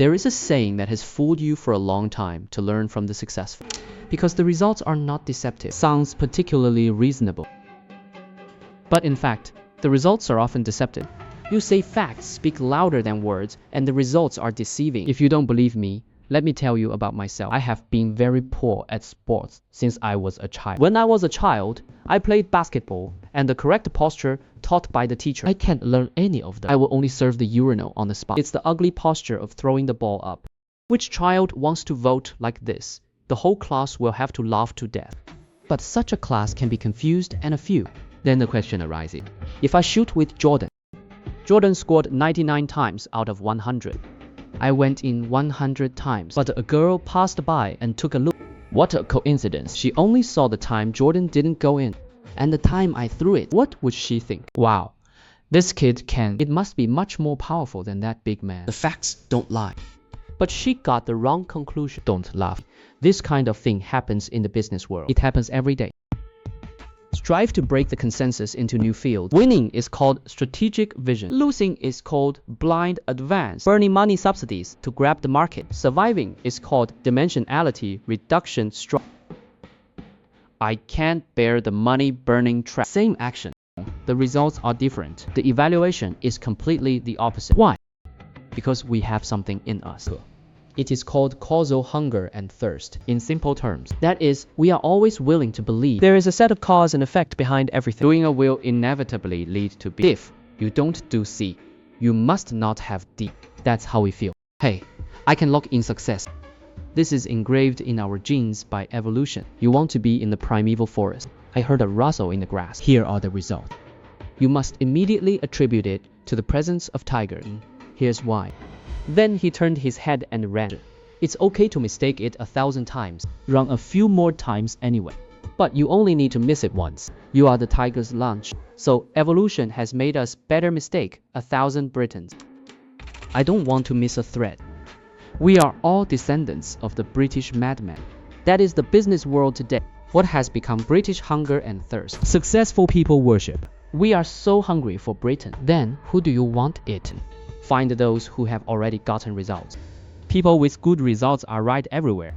There is a saying that has fooled you for a long time to learn from the successful. Because the results are not deceptive. Sounds particularly reasonable. But in fact, the results are often deceptive. You say facts speak louder than words, and the results are deceiving. If you don't believe me, let me tell you about myself. I have been very poor at sports since I was a child. When I was a child, I played basketball, and the correct posture taught by the teacher. I can't learn any of them. I will only serve the urinal on the spot. It's the ugly posture of throwing the ball up. Which child wants to vote like this? The whole class will have to laugh to death. But such a class can be confused and a few. Then the question arises. If I shoot with Jordan scored 99 times out of 100. I went in 100 times, but a girl passed by and took a look. What a coincidence. She only saw the time Jordan didn't go in, and the time I threw it. What would she think? Wow, this kid can. It must be much more powerful than that big man. The facts don't lie. But she got the wrong conclusion. Don't laugh. This kind of thing happens in the business world. It happens every day. Strive to break the consensus into new fields. Winning is called strategic vision. Losing is called blind advance. Burning money subsidies to grab the market. Surviving is called dimensionality reduction strategy. I can't bear the money burning trap. Same action. The results are different. The evaluation is completely the opposite. Why? Because we have something in us. It is called causal hunger and thirst. In simple terms, that is, we are always willing to believe there is a set of cause and effect behind everything. Doing A will inevitably lead to B. If you don't do C, you must not have D. That's how we feel. Hey, I can lock in success. This is engraved in our genes by evolution. You want to be in the primeval forest. I heard a rustle in the grass. Here are the results. You must immediately attribute it to the presence of tigers. Here's why. Then he turned his head and ran. It's okay to mistake it 1,000 times. Run a few more times anyway. But you only need to miss it once. You are the tiger's lunch. So evolution has made us better mistake 1,000 Britons. I don't want to miss a thread. We are all descendants of the British madman. That is the business world today. What has become British hunger and thirst? Successful people worship. We are so hungry for Britain. Then who do you want it? Find those who have already gotten results. People with good results are right everywhere.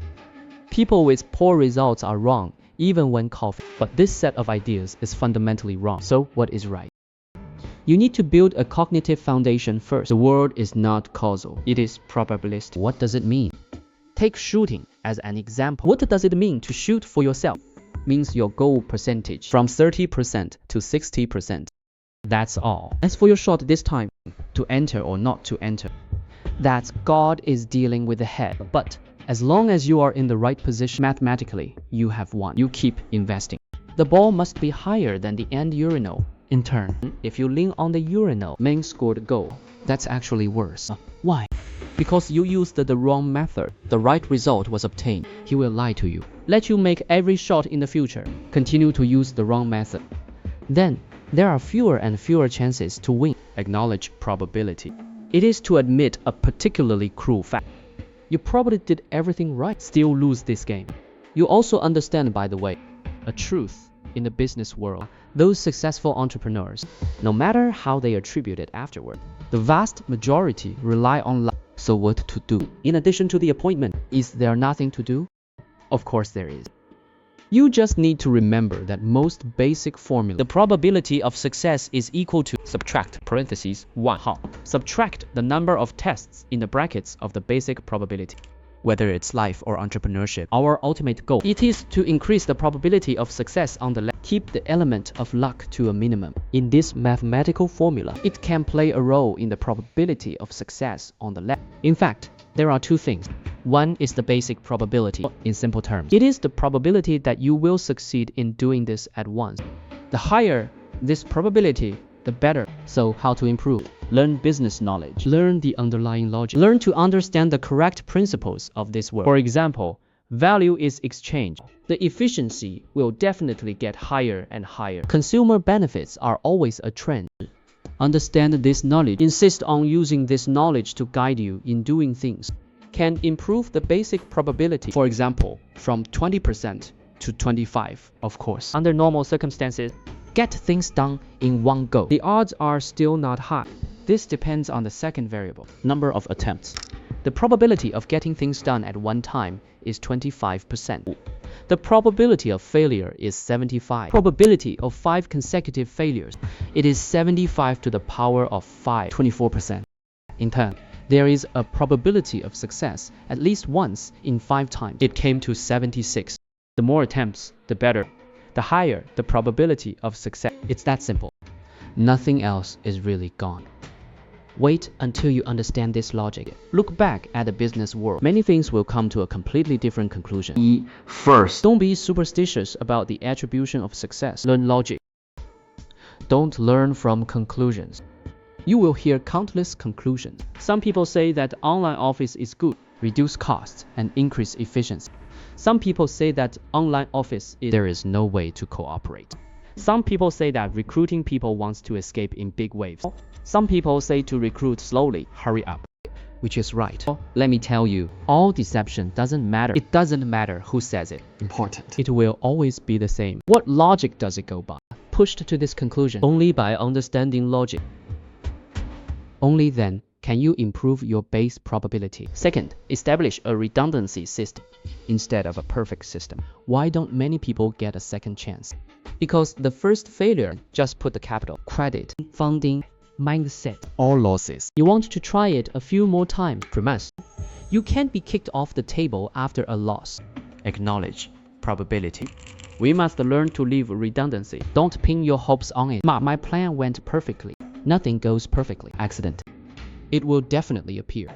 People with poor results are wrong, even when coughing. But this set of ideas is fundamentally wrong. So what is right? You need to build a cognitive foundation first. The world is not causal. It is probabilistic. What does it mean? Take shooting as an example. What does it mean to shoot for yourself? Means your goal percentage from 30% to 60%. That's all. As for your shot this time, to enter or not to enter, that's God is dealing with the head. But as long as you are in the right position mathematically, you have won. You keep investing. The ball must be higher than the end urinal. In turn, if you lean on the urinal, main scored a goal. That's actually worse. Why? Because you used the wrong method. The right result was obtained. He will lie to you. Let you make every shot in the future. Continue to use the wrong method. Then, there are fewer and fewer chances to win. Acknowledge probability. It is to admit a particularly cruel fact. You probably did everything right, still lose this game. You also understand, by the way, a truth in the business world. Those successful entrepreneurs, no matter how they attribute it afterward, the vast majority rely on luck. So what to do? In addition to the appointment, is there nothing to do? Of course there is. You just need to remember that most basic formula. The probability of success is equal to subtract parentheses 1. How? Subtract the number of tests in the brackets of the basic probability. Whether it's life or entrepreneurship, our ultimate goal, it is to increase the probability of success on the left. Keep the element of luck to a minimum. In this mathematical formula, it can play a role in the probability of success on the left. In fact, there are two things. One is the basic probability. In simple terms, it is the probability that you will succeed in doing this at once. The higher this probability, the better. So how to improve? Learn business knowledge. Learn the underlying logic. Learn to understand the correct principles of this world. For example, value is exchange. The efficiency will definitely get higher and higher. Consumer benefits are always a trend. Understand this knowledge. Insist on using this knowledge to guide you in doing things. Can improve the basic probability. For example, from 20% to 25%, of course. Under normal circumstances, get things done in one go. The odds are still not high. This depends on the second variable, number of attempts. The probability of getting things done at one time is 25%. The probability of failure is 75. Probability of 5 consecutive failures, it is 75 to the power of 5, 24%. In turn, there is a probability of success at least once in 5 times. It came to 76. The more attempts, the better. The higher the probability of success. It's that simple. Nothing else is really gone. Wait until you understand this logic. Look back at the business world. Many things will come to a completely different conclusion. First, don't be superstitious about the attribution of success. Learn logic. Don't learn from conclusions. You will hear countless conclusions. Some people say that online office is good, reduce costs, and increase efficiency. Some people say that online office there is no way to cooperate. Some people say that recruiting people wants to escape in big waves. Some people say to recruit slowly, hurry up. Which is right? Let me tell you, all deception doesn't matter. It doesn't matter who says it. Important. It will always be the same. What logic does it go by? Pushed to this conclusion only by understanding logic. Only then can you improve your base probability. Second, establish a redundancy system instead of a perfect system. Why don't many people get a second chance? Because the first failure just put the capital, credit, funding, mindset, all losses. You want to try it a few more times. Premise. You can't be kicked off the table after a loss. Acknowledge probability. We must learn to leave redundancy. Don't pin your hopes on it. My plan went perfectly. Nothing goes perfectly. Accident. It will definitely appear.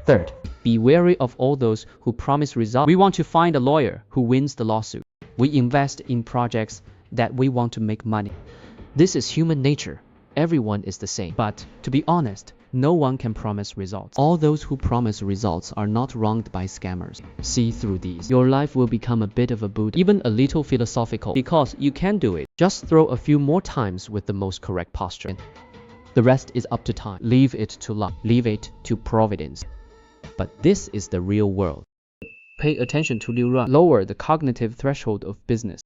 Third, be wary of all those who promise results. We want to find a lawyer who wins the lawsuit. We invest in projects that we want to make money. This is human nature. Everyone is the same. But to be honest, no one can promise results. All those who promise results are not wronged by scammers. See through these. Your life will become a bit of a Buddha, even a little philosophical, because you can do it. Just throw a few more times with the most correct posture. The rest is up to time. Leave it to luck. Leave it to providence. But this is the real world. Pay attention to Liu Ruan. Lower the cognitive threshold of business.